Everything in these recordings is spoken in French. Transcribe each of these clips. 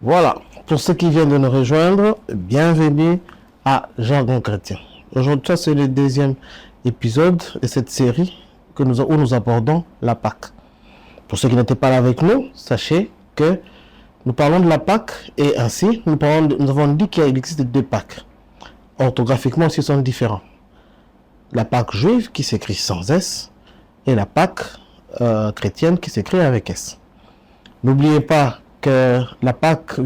Voilà, pour ceux qui viennent de nous rejoindre, bienvenue à Jargon Chrétien. Aujourd'hui, c'est le deuxième épisode de cette série où nous abordons la Pâque. Pour ceux qui n'étaient pas là avec nous, sachez que nous parlons de la Pâque et ainsi, nous avons dit qu'il existe deux Pâques. Orthographiquement, ils sont différents. La Pâque juive qui s'écrit sans S et la Pâque chrétienne qui s'écrit avec S. N'oubliez pas que la Pâque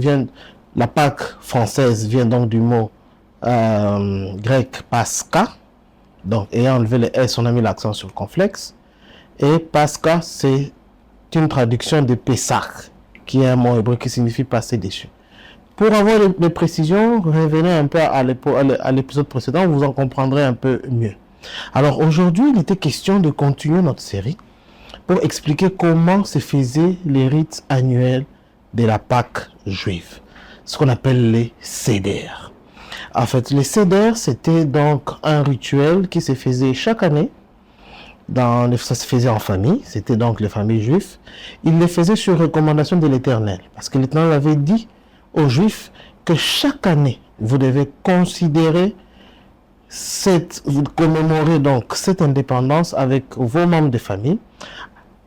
française vient donc du mot grec Pascha. Donc, ayant enlevé le S, on a mis l'accent sur le complexe. Et Pascha, c'est une traduction de Pessah, qui est un mot hébreu qui signifie passer dessus. Pour avoir les précisions, revenez un peu à l'épisode précédent, vous en comprendrez un peu mieux. Alors aujourd'hui, il était question de continuer notre série pour expliquer comment se faisaient les rites annuels de la Pâque juive, ce qu'on appelle les Seder. En fait, les Seder, c'était donc un rituel qui se faisait chaque année. Ça se faisait en famille, c'était donc les familles juives. Ils les faisaient sur recommandation de l'Éternel, parce que l'Éternel avait dit aux Juifs que chaque année, vous devez considérer vous commémorer donc cette indépendance avec vos membres de famille,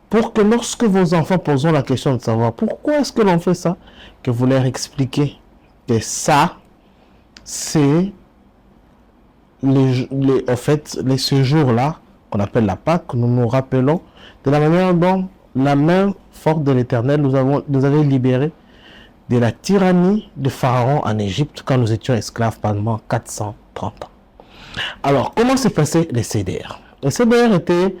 pour que lorsque vos enfants poseront la question de savoir pourquoi est-ce que l'on fait ça, que vous leur expliquez que ça, c'est ce jour-là qu'on appelle la Pâque, nous nous rappelons de la manière dont la main forte de l'Éternel nous avait libérés de la tyrannie de Pharaon en Égypte quand nous étions esclaves pendant 430 ans. Alors, comment s'est passé les Seder? Les Seder étaient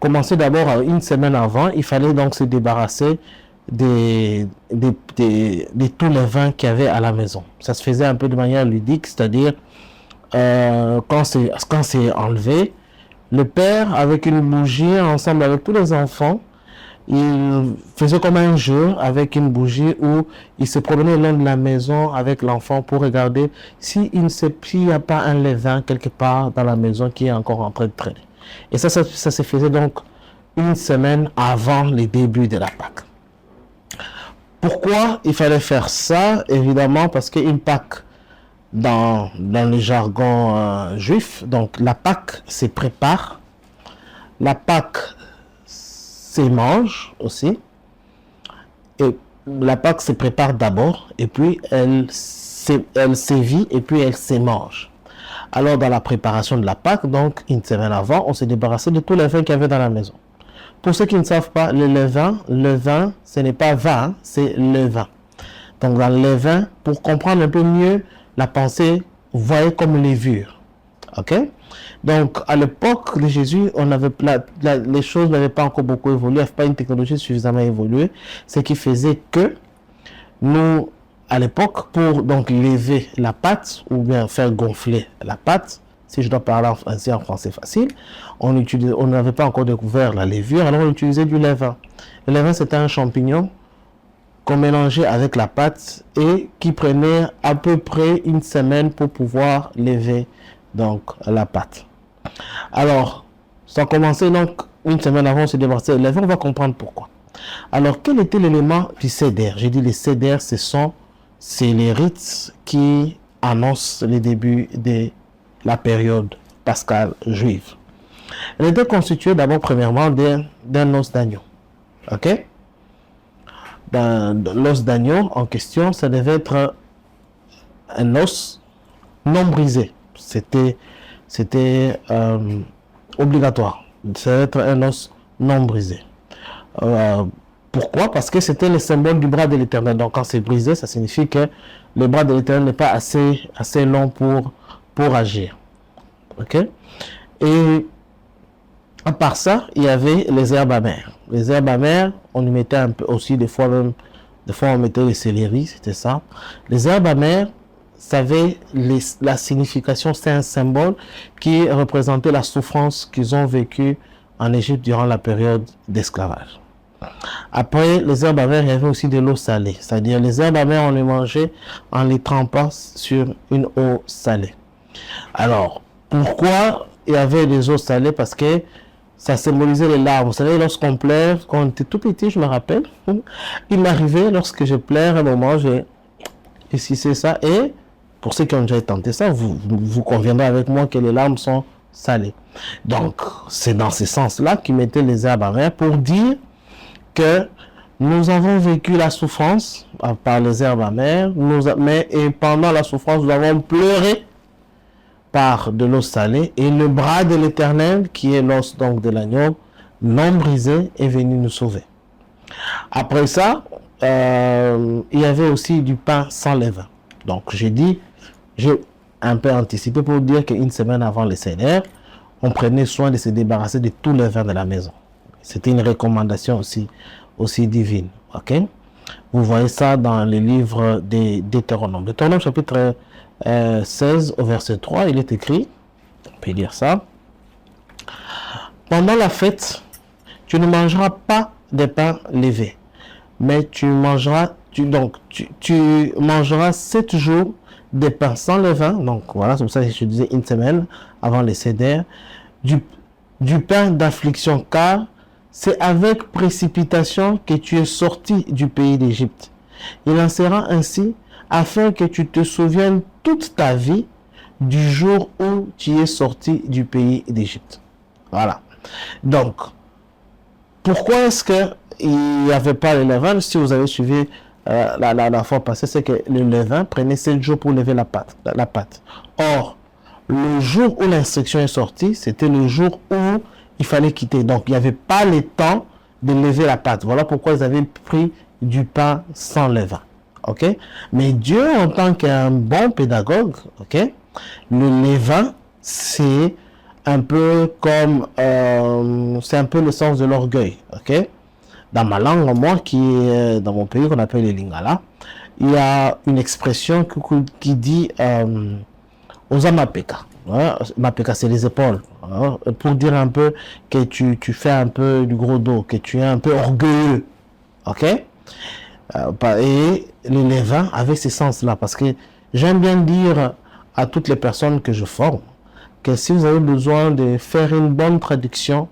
commencé d'abord une semaine avant. Il fallait donc se débarrasser de tous les vins qu'il y avait à la maison. Ça se faisait un peu de manière ludique, c'est-à-dire quand c'est enlevé, le père avec une bougie, ensemble avec tous les enfants, il faisait comme un jeu avec une bougie où il se promenait loin de la maison avec l'enfant pour regarder s'il n'y a pas un levain quelque part dans la maison qui est encore en train de traîner. Et ça se faisait donc une semaine avant les débuts de la Pâque. Pourquoi il fallait faire ça? Évidemment parce qu'une Pâque, dans le jargon juif, donc la Pâque se prépare, la Pâque se mange aussi, et la Pâque se prépare d'abord, et puis elle sévit, et puis elle se mange. Alors, dans la préparation de la Pâque, donc une semaine avant, on s'est débarrassé de tous les vins qu'il y avait dans la maison. Pour ceux qui ne savent pas, le levain, ce n'est pas vin, c'est levain. Donc, dans le levain, pour comprendre un peu mieux la pensée, vous voyez comme levure. Ok? Donc, à l'époque de Jésus, les choses n'avaient pas encore beaucoup évolué, il n'y avait pas une technologie suffisamment évoluée, ce qui faisait que nous, à l'époque, pour donc lever la pâte ou bien faire gonfler la pâte, si je dois parler ainsi en français facile, on n'avait pas encore découvert la levure, alors on utilisait du levain. Le levain, c'était un champignon qu'on mélangeait avec la pâte et qui prenait à peu près une semaine pour pouvoir lever donc la pâte. Alors, ça a commencé donc une semaine avant, on s'est débarrassé du levain, on va comprendre pourquoi. Alors, quel était l'élément du Seder? J'ai dit les Seder, c'est les rites qui annoncent le début de la période pascale juive. Elle était constituée d'abord, premièrement, d'un os d'agneau. Ok? L'os d'agneau en question, ça devait être un os non brisé. C'était obligatoire. Ça devait être un os non brisé. Pourquoi? Parce que c'était le symbole du bras de l'Éternel. Donc, quand c'est brisé, ça signifie que le bras de l'Éternel n'est pas assez long pour agir. Ok? Et à part ça, il y avait les herbes amères. Les herbes amères, on y mettait un peu aussi, des fois on mettait les céleri, c'était ça. Les herbes amères, ça avait la signification, c'est un symbole qui représentait la souffrance qu'ils ont vécue en Égypte durant la période d'esclavage. Après les herbes amères, il y avait aussi de l'eau salée. C'est-à-dire les herbes amères, on les mangeait en les trempant sur une eau salée. Alors, pourquoi il y avait des eaux salées? Parce que ça symbolisait les larmes. Vous savez, lorsqu'on pleure, quand on était tout petit, je me rappelle, il m'arrivait, lorsque je pleure, un moment, réussissez ça. Et pour ceux qui ont déjà tenté ça, vous conviendrez avec moi que les larmes sont salées. Donc, c'est dans ce sens-là qu'ils mettaient les herbes amères pour dire que nous avons vécu la souffrance par les herbes amères, et pendant la souffrance, nous avons pleuré par de l'eau salée, et le bras de l'Éternel, qui est l'os donc de l'agneau, non brisé, est venu nous sauver. Après ça, il y avait aussi du pain sans levain. Donc j'ai un peu anticipé pour dire qu'une semaine avant le Seigneur, on prenait soin de se débarrasser de tout levain de la maison. C'était une recommandation aussi divine. Ok? Vous voyez ça dans le livre des Deutéronome. Deutéronome chapitre 16 au verset 3, il est écrit, on peut lire ça. Pendant la fête, tu ne mangeras pas de pain levé, mais tu mangeras 7 jours de pain sans levain. Donc voilà, c'est pour ça que je disais une semaine avant les Seder, du pain d'affliction, car c'est avec précipitation que tu es sorti du pays d'Égypte. Il en sera ainsi afin que tu te souviennes toute ta vie du jour où tu es sorti du pays d'Égypte. Voilà. Donc, pourquoi est-ce qu'il n'y avait pas le levain? Si vous avez suivi la fois passée, c'est que le levain prenait 7 jours pour lever la pâte. Or, le jour où l'instruction est sortie, c'était le jour où il fallait quitter. Donc, il n'y avait pas le temps de lever la pâte. Voilà pourquoi ils avaient pris du pain sans levain. Ok? Mais Dieu, en tant qu'un bon pédagogue, ok, le levain, c'est un peu comme, c'est un peu le sens de l'orgueil. Ok? Dans ma langue, moi, qui est dans mon pays, qu'on appelle le Lingala, il y a une expression qui dit Osa Mapeka. Mapeka, c'est les épaules. Pour dire un peu que tu fais un peu du gros dos, que tu es un peu orgueilleux. Ok? Et le levain avec ce sens-là, parce que j'aime bien dire à toutes les personnes que je forme que si vous avez besoin de faire une bonne traduction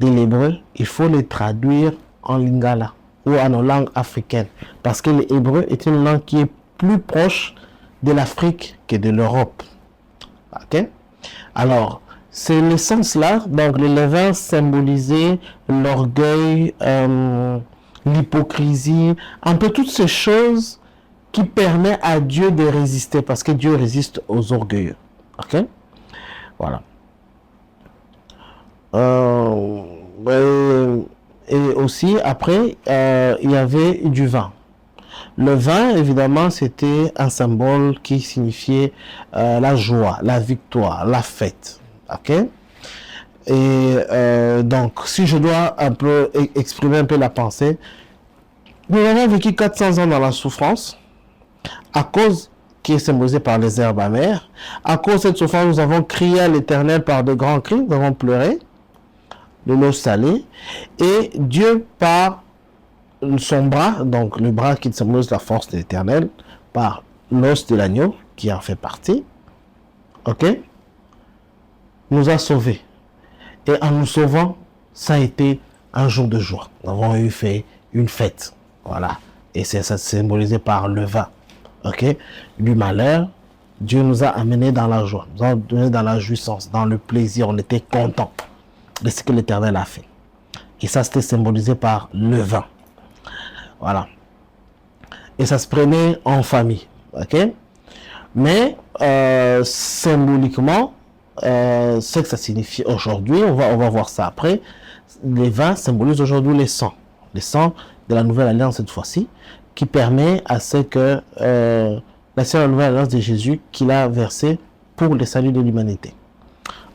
de l'hébreu, il faut les traduire en lingala ou en langue africaine, parce que l'hébreu est une langue qui est plus proche de l'Afrique que de l'Europe. Ok? Alors, c'est le sens-là. Donc, le levain symbolisait l'orgueil, l'hypocrisie, un peu toutes ces choses qui permettent à Dieu de résister, parce que Dieu résiste aux orgueilleux. Ok? Voilà. Et aussi, après, il y avait du vin. Le vin, évidemment, c'était un symbole qui signifiait la joie, la victoire, la fête. Ok? Et donc, si je dois un peu exprimer un peu la pensée, nous avons vécu 400 ans dans la souffrance, à cause qui est symbolisée par les herbes amères. À cause de cette souffrance, nous avons crié à l'Éternel par de grands cris, nous avons pleuré de l'eau salée, et Dieu, par son bras, donc le bras qui symbolise la force de l'Éternel, par l'os de l'agneau, qui en fait partie, ok, nous a sauvés. Et en nous sauvant, ça a été un jour de joie. Nous avons fait une fête. Voilà. Et c'est ça symbolisé par le vin. Ok? Du malheur, Dieu nous a amenés dans la joie. Nous a donné dans la jouissance, dans le plaisir. On était contents de ce que l'Éternel a fait. Et ça, c'était symbolisé par le vin. Voilà. Et ça se prenait en famille. Ok? Mais, symboliquement, ce que ça signifie aujourd'hui, on va voir ça après. Les vins symbolisent aujourd'hui les sangs de la nouvelle alliance cette fois-ci, qui permet à ce que la nouvelle alliance de Jésus qu'il a versé pour le salut de l'humanité.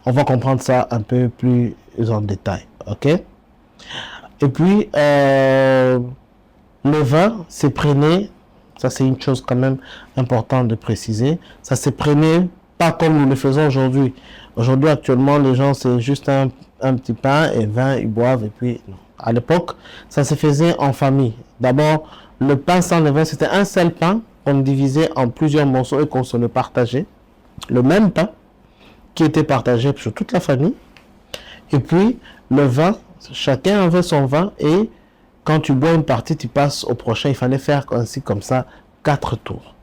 On va comprendre ça un peu plus en détail, ok? Et puis le vin se prenait, ça c'est une chose quand même importante de préciser, ça se prenait pas comme nous le faisons aujourd'hui. Aujourd'hui, actuellement, les gens, c'est juste un petit pain et vin, ils boivent et puis... Non. À l'époque, ça se faisait en famille. D'abord, le pain sans levain, c'était un seul pain qu'on divisait en plusieurs morceaux et qu'on se le partageait. Le même pain qui était partagé sur toute la famille. Et puis, le vin, chacun avait son vin et quand tu bois une partie, tu passes au prochain. Il fallait faire ainsi comme ça 4 tours.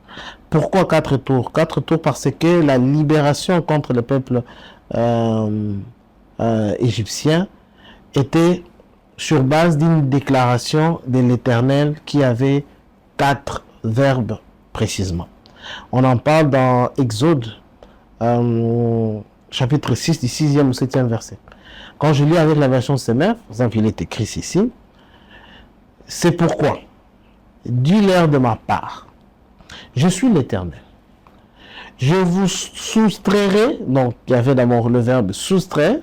Pourquoi 4 tours? 4 tours parce que la libération contre le peuple égyptien était sur base d'une déclaration de l'Éternel qui avait 4 verbes précisément. On en parle dans Exode, chapitre 6, du 6e au 7e verset. Quand je lis avec la version Semer, par exemple, il est écrit ici, c'est pourquoi, dis-leur de ma part, je suis l'Éternel. Je vous soustrairai, donc il y avait d'abord le verbe soustraire,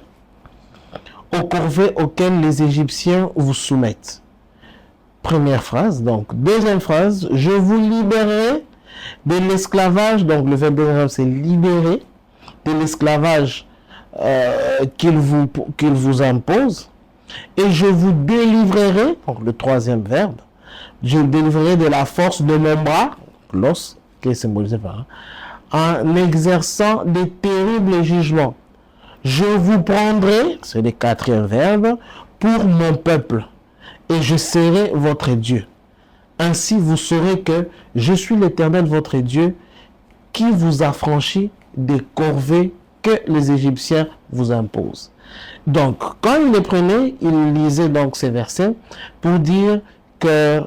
aux corvées auxquelles les Égyptiens vous soumettent. Première phrase, donc deuxième phrase, je vous libérerai de l'esclavage, donc le verbe c'est libérer, de l'esclavage qu'il vous impose, et je vous délivrerai, donc le troisième verbe, je vous délivrerai de la force de mon bras, l'os, qui est symbolisé par, en exerçant de terribles jugements. Je vous prendrai, c'est le quatrième verbe, pour mon peuple, et je serai votre Dieu. Ainsi vous saurez que je suis l'Éternel votre Dieu, qui vous affranchit des corvées que les Égyptiens vous imposent. Donc, quand il les prenait, il lisait donc ces versets pour dire que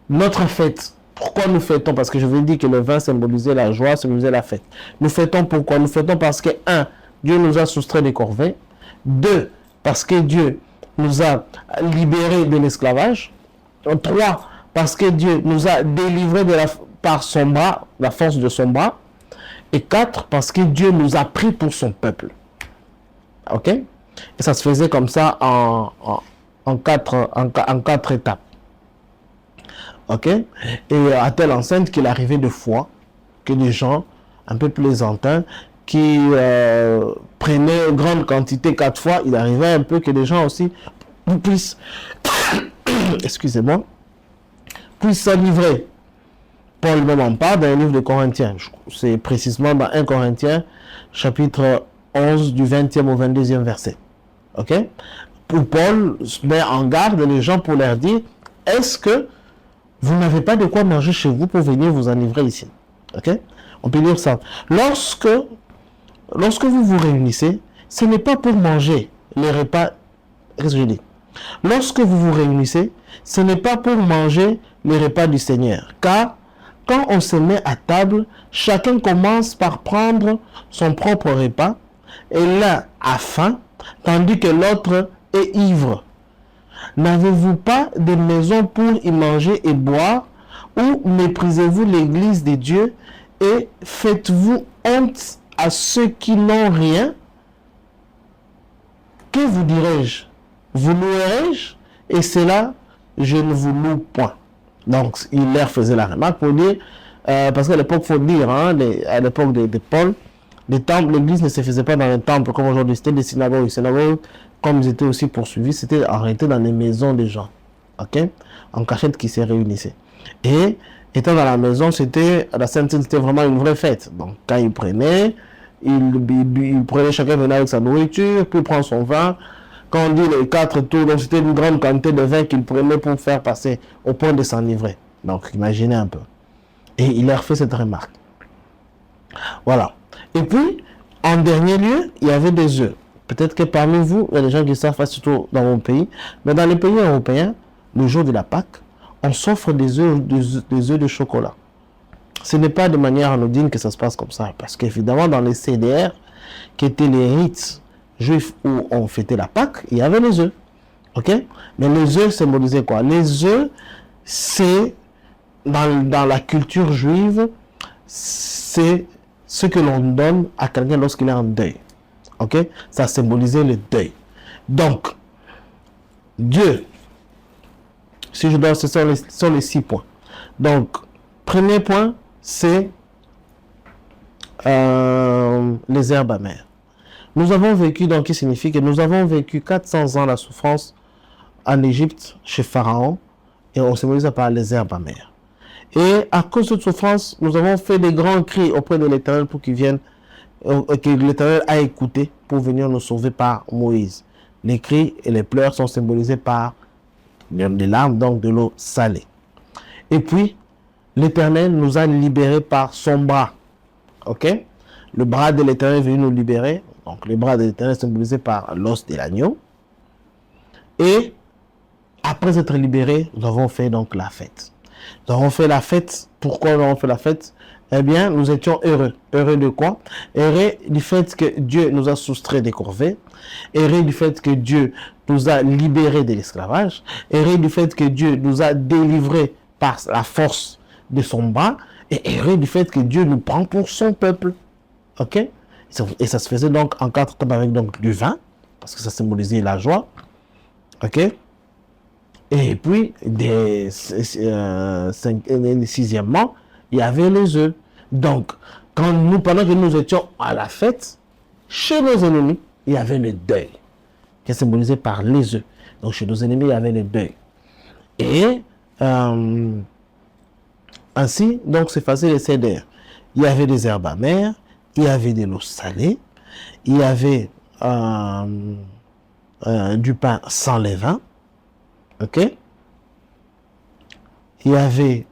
notre fête, pourquoi nous fêtons? Parce que je vous dis que le vin symbolisait la joie, symbolisait la fête. Nous fêtons pourquoi? Nous fêtons parce que, 1, Dieu nous a soustrait des corvées. 2, parce que Dieu nous a libérés de l'esclavage. 3, parce que Dieu nous a délivrés par son bras, la force de son bras. Et 4, parce que Dieu nous a pris pour son peuple. Ok? Et ça se faisait comme ça en 4 étapes. Ok? Et à telle enceinte qu'il arrivait de fois que des gens un peu plaisantins qui prenaient une grande quantité 4 fois, il arrivait un peu que des gens aussi puissent, excusez-moi, puissent s'enivrer. Paul même en parle dans le livre de Corinthiens. C'est précisément dans 1 Corinthiens, chapitre 11, du 20e au 22e verset. Ok? Pour Paul met en garde les gens pour leur dire, est-ce que vous n'avez pas de quoi manger chez vous pour venir vous enivrer ici? Ok? On peut dire ça. Lorsque vous vous réunissez, ce n'est pas pour manger les repas. Qu'est-ce que je dis? Lorsque vous vous réunissez, ce n'est pas pour manger les repas du Seigneur. Car quand on se met à table, chacun commence par prendre son propre repas, et l'un a faim, tandis que l'autre est ivre. N'avez-vous pas de maison pour y manger et boire, ou méprisez-vous l'église de Dieu et faites-vous honte à ceux qui n'ont rien? Que vous dirai-je? Vous louerai-je? Et c'est là, je ne vous loue point. Donc, il leur faisait la remarque pour dire, parce qu'à l'époque, il faut dire, à l'époque de Paul, les temples, l'église ne se faisait pas dans les temples comme aujourd'hui, c'était des synagogues. Les synagogues, comme ils étaient aussi poursuivis, c'était en réalité dans les maisons des gens, ok, en cachette qui se réunissaient. Et étant dans la maison, la Sainte Seine, c'était vraiment une vraie fête. Donc, quand ils prenaient, chacun venait avec sa nourriture, puis prendre son vin. Quand on dit les 4 tours, donc c'était une grande quantité de vin qu'il prenait pour faire passer au point de s'enivrer. Donc, imaginez un peu. Et il leur fait cette remarque. Voilà. Et puis, en dernier lieu, il y avait des œufs. Peut-être que parmi vous, il y a des gens qui savent pas, surtout dans mon pays, mais dans les pays européens, le jour de la Pâque, on s'offre des œufs de chocolat. Ce n'est pas de manière anodine que ça se passe comme ça, parce qu'évidemment, dans les CDR, qui étaient les rites juifs où on fêtait la Pâque, il y avait les œufs. Ok? Mais les œufs symbolisaient quoi? Les œufs, c'est, dans la culture juive, c'est ce que l'on donne à quelqu'un lorsqu'il est en deuil. Ok? Ça symbolisait le deuil. Donc, Dieu, si je dois, ce sont les 6 points. Donc, premier point, c'est les herbes amères. Nous avons vécu, donc, qui signifie que nous avons vécu 400 ans la souffrance en Égypte, chez Pharaon, et on symbolise par les herbes amères. Et à cause de cette souffrance, nous avons fait des grands cris auprès de l'Éternel pour qu'il vienne, que l'Éternel a écouté pour venir nous sauver par Moïse. Les cris et les pleurs sont symbolisés par les larmes, donc de l'eau salée. Et puis, l'Éternel nous a libérés par son bras. Ok? Le bras de l'Éternel est venu nous libérer. Donc, le bras de l'Éternel est symbolisé par l'os de l'agneau. Et après être libérés, nous avons fait donc la fête. Nous avons fait la fête. Pourquoi nous avons fait la fête? Eh bien, nous étions heureux. Heureux de quoi? Heureux du fait que Dieu nous a soustraits des corvées. Heureux du fait que Dieu nous a libérés de l'esclavage. Heureux du fait que Dieu nous a délivrés par la force de son bras. Et heureux du fait que Dieu nous prend pour son peuple. Ok? Et ça se faisait donc en 4 temps avec donc du vin, parce que ça symbolisait la joie. Ok? Et puis, sixièmement, il y avait les œufs. Donc, pendant que nous étions à la fête, chez nos ennemis, il y avait le deuil, qui est symbolisé par les œufs. Donc, chez nos ennemis, il y avait le deuil. Et ainsi, donc, se faisait les seder. Il y avait des herbes amères, il y avait de l'eau salée, il y avait du pain sans levain. Ok? Il y avait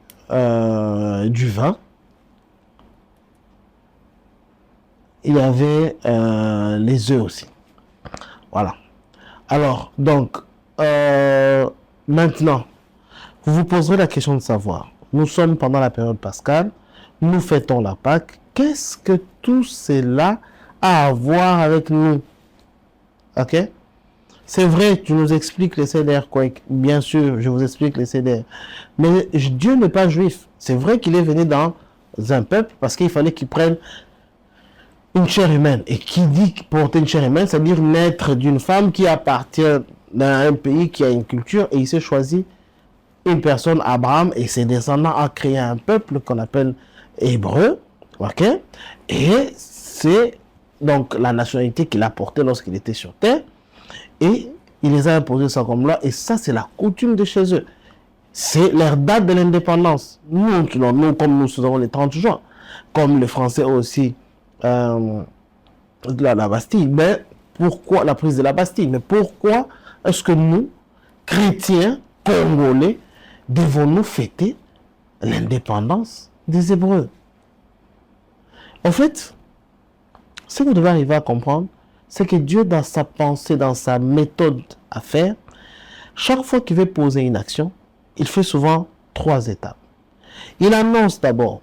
du vin. Il y avait les œufs aussi. Voilà. Alors, donc, maintenant, vous vous poserez la question de savoir, nous sommes pendant la période pascale, nous fêtons la Pâque, qu'est-ce que tout cela a à voir avec nous? Ok? C'est vrai, tu nous expliques les Seder, quoi. Bien sûr, je vous explique les Seder. Mais Dieu n'est pas juif. C'est vrai qu'il est venu dans un peuple parce qu'il fallait qu'il prenne une chair humaine. Et qui dit porter une chair humaine, c'est-à-dire naître d'une femme qui appartient à un pays qui a une culture, et il s'est choisi une personne, Abraham, et ses descendants a créé un peuple qu'on appelle hébreu. Ok? Et c'est donc la nationalité qu'il a portée lorsqu'il était sur terre. Et il les a imposés ça comme loi. Et ça, c'est la coutume de chez eux. C'est leur date de l'indépendance. Nous, comme nous faisons les 30 juin, comme les Français aussi, la Bastille. Mais pourquoi la prise de la Bastille? Mais pourquoi est-ce que nous, chrétiens, congolais, devons-nous fêter l'indépendance des Hébreux? En fait, ce que vous devez arriver à comprendre, c'est que Dieu, dans sa pensée, dans sa méthode à faire, chaque fois qu'il veut poser une action, il fait souvent 3 étapes. Il annonce d'abord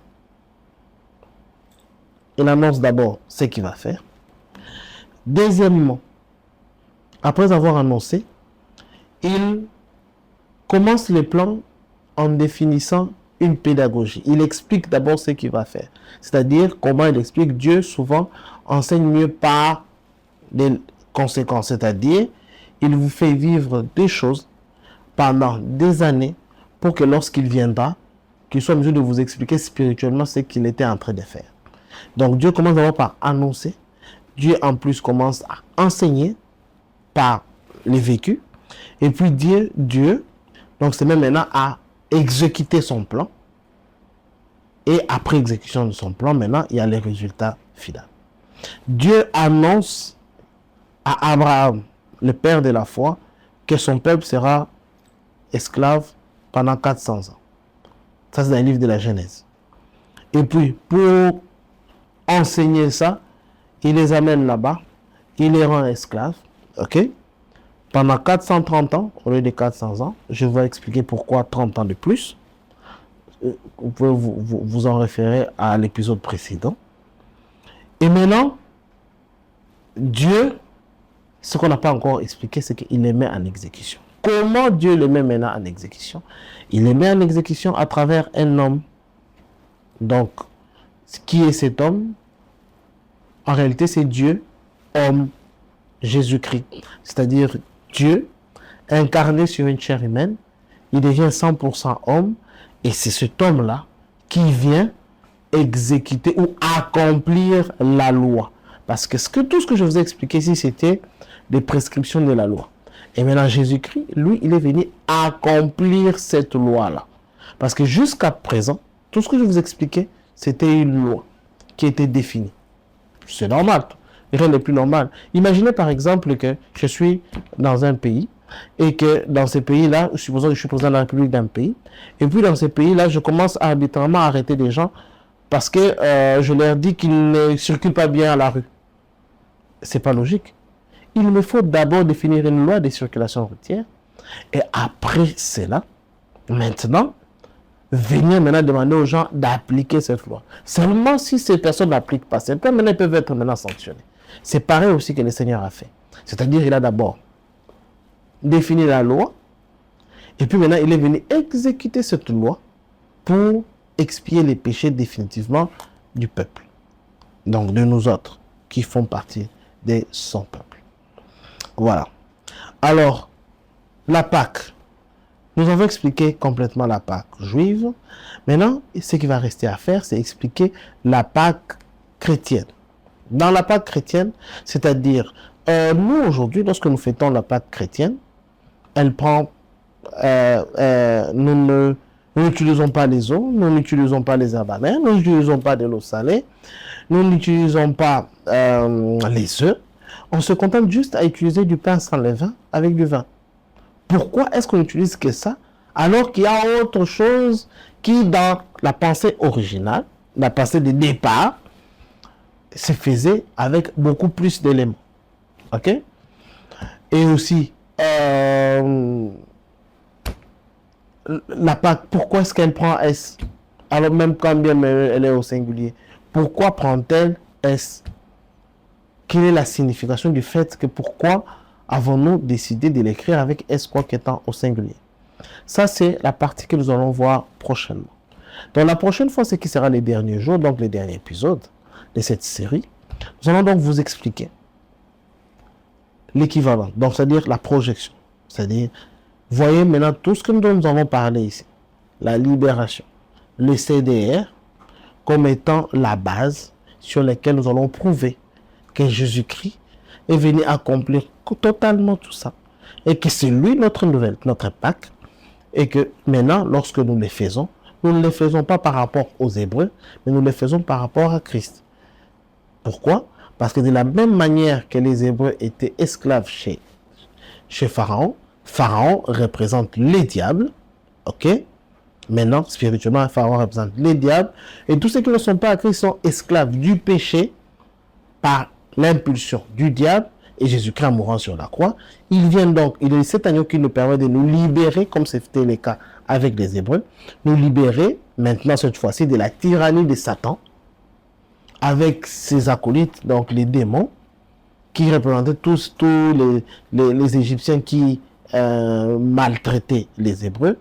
ce qu'il va faire. Deuxièmement, après avoir annoncé, il commence le plan en définissant une pédagogie. Il explique d'abord ce qu'il va faire. C'est-à-dire, comment il explique, Dieu souvent enseigne mieux par des conséquences. C'est-à-dire, il vous fait vivre des choses pendant des années pour que lorsqu'il viendra, qu'il soit en mesure de vous expliquer spirituellement ce qu'il était en train de faire. Donc, Dieu commence d'abord par annoncer. Dieu, en plus, commence à enseigner par les vécus. Et puis, Dieu donc, c'est même maintenant à exécuter son plan. Et après exécution de son plan, maintenant, il y a les résultats finaux. Dieu annonce à Abraham, le père de la foi, que son peuple sera esclave pendant 400 ans. Ça, c'est dans le livre de la Genèse. Et puis, pour enseigner ça, il les amène là-bas, il les rend esclaves, ok? Pendant 430 ans, au lieu de 400 ans, je vais expliquer pourquoi 30 ans de plus. Vous pouvez vous en référer à l'épisode précédent. Et maintenant, Dieu, ce qu'on n'a pas encore expliqué, c'est qu'il les met en exécution. Comment Dieu les met maintenant en exécution? Il les met en exécution à travers un homme. Donc, qui est cet homme? En réalité, c'est Dieu, homme, Jésus-Christ. C'est-à-dire Dieu, incarné sur une chair humaine, il devient 100% homme, et c'est cet homme-là qui vient exécuter ou accomplir la loi. Parce que tout ce que je vous ai expliqué ici, c'était des prescriptions de la loi. Et maintenant, Jésus-Christ, lui, il est venu accomplir cette loi-là. Parce que jusqu'à présent, tout ce que je vous expliquais, c'était une loi qui était définie. C'est normal. Rien n'est plus normal. Imaginez par exemple que je suis dans un pays et que dans ces pays-là, supposons que je suis président de la République d'un pays, et puis dans ces pays-là, je commence arbitrairement à arrêter des gens parce que je leur dis qu'ils ne circulent pas bien à la rue. C'est pas logique. Il me faut d'abord définir une loi de circulation routière, et après cela, maintenant, venir maintenant demander aux gens d'appliquer cette loi. Seulement si ces personnes n'appliquent pas cette loi, maintenant ils peuvent être maintenant sanctionnés. C'est pareil aussi que le Seigneur a fait. C'est-à-dire il a d'abord défini la loi, et puis maintenant il est venu exécuter cette loi pour expier les péchés définitivement du peuple. Donc de nous autres qui font partie de son peuple. Voilà. Alors, la Pâque. Nous avons expliqué complètement la Pâque juive. Maintenant, ce qui va rester à faire, c'est expliquer la Pâque chrétienne. Dans la Pâque chrétienne, c'est-à-dire, nous aujourd'hui, lorsque nous fêtons la Pâque chrétienne, elle prend, nous n'utilisons pas les eaux, nous n'utilisons pas les herbes amères, nous n'utilisons pas de l'eau salée, nous n'utilisons pas les œufs. On se contente juste à utiliser du pain sans levain avec du vin. Pourquoi est-ce qu'on n'utilise que ça, alors qu'il y a autre chose qui, dans la pensée originale, la pensée de départ, se faisait avec beaucoup plus d'éléments. Ok? Et aussi, la Pâque, pourquoi est-ce qu'elle prend S? Alors même quand bien elle est au singulier, pourquoi prend-elle S? Quelle est la signification du fait que pourquoi avons-nous décidé de l'écrire avec S quoi qu'étant au singulier? Ça, c'est la partie que nous allons voir prochainement. Dans la prochaine fois, ce qui sera les derniers jours, donc les derniers épisodes de cette série, nous allons donc vous expliquer l'équivalent, donc c'est-à-dire la projection. C'est-à-dire, voyez maintenant tout ce que nous avons parlé ici. La libération, le CDR, comme étant la base sur laquelle nous allons prouver que Jésus-Christ est venu accomplir totalement tout ça. Et que c'est lui notre nouvelle, notre Pâque. Et que maintenant, lorsque nous les faisons, nous ne les faisons pas par rapport aux Hébreux, mais nous les faisons par rapport à Christ. Pourquoi? Parce que de la même manière que les Hébreux étaient esclaves chez Pharaon, Pharaon représente les diables, ok? Maintenant, spirituellement, Pharaon représente les diables, et tous ceux qui ne sont pas à Christ sont esclaves du péché par l'impulsion du diable, et Jésus-Christ mourant sur la croix. Il vient donc, il est cet agneau qui nous permet de nous libérer, comme c'était le cas avec les Hébreux, nous libérer maintenant cette fois-ci de la tyrannie de Satan, avec ses acolytes, donc les démons, qui représentaient tous les Égyptiens qui maltraitaient les Hébreux.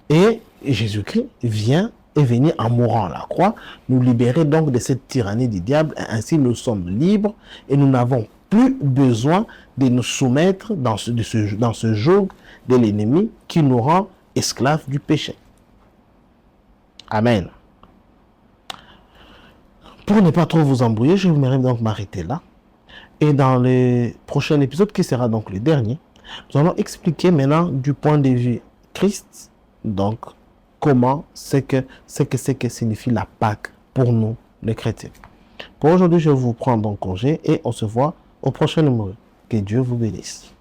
Et Jésus-Christ est venu en mourant à la croix, nous libérer donc de cette tyrannie du diable. Ainsi, nous sommes libres et nous n'avons plus besoin de nous soumettre dans ce joug de l'ennemi qui nous rend esclaves du péché. Amen. Pour ne pas trop vous embrouiller, je vais donc m'arrêter là. Et dans le prochain épisode, qui sera donc le dernier, nous allons expliquer maintenant du point de vue Christ, donc comment c'est que signifie la Pâque pour nous, les chrétiens. Pour aujourd'hui, je vous prends donc congé et on se voit au prochain numéro. Que Dieu vous bénisse.